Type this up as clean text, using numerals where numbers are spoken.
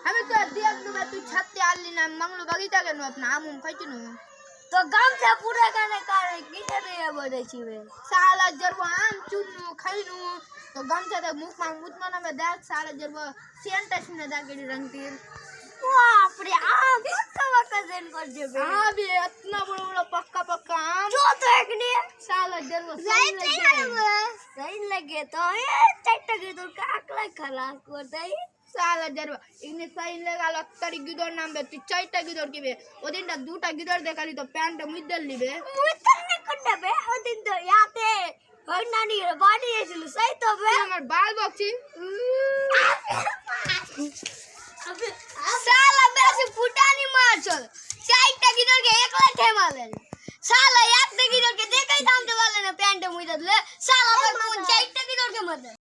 আমি তো দেখ নুবে তুই ছাতে আনলি না মাংলো বাগিতা কেন আপনা আমুম খাইছি নো তো গামছা পুরা কানে কারে কিনে দিয়ে বলেছি বে साला जरबो आम चुन्नु खाइनु तो गमछा त मुखमा मुतमा में देख साला जरबो सेंटा सुने दागेडी रंगतीर बाप रे आम पक्का पक्का सेन कर देबे हां बे इतना बड़ा बड़ा पक्का पक्का आम जो तो एक ने साला जरबो सही लगे तो ये चट्टा के तो काकला खराब कर दे साला जरबो इने सही लगा लत्तरी गिदर नाम बे तु चाइटा गिदर केबे ओदिनटा दुटा गिदर देखाली तो पैंट मुइदल लिबे मुइदल करबे ओदिन तो याते ওই নানি বাড়ি এসেছিল সেই তো বে আমার বাল বকছি साला बेसी फुटानी मारछल चाइटा गिदर के एकला ठेमालेन साला एक गिदर के देखाई दाम दे वाले ने पैंट मुइदल साला चाइटा गिदर के मत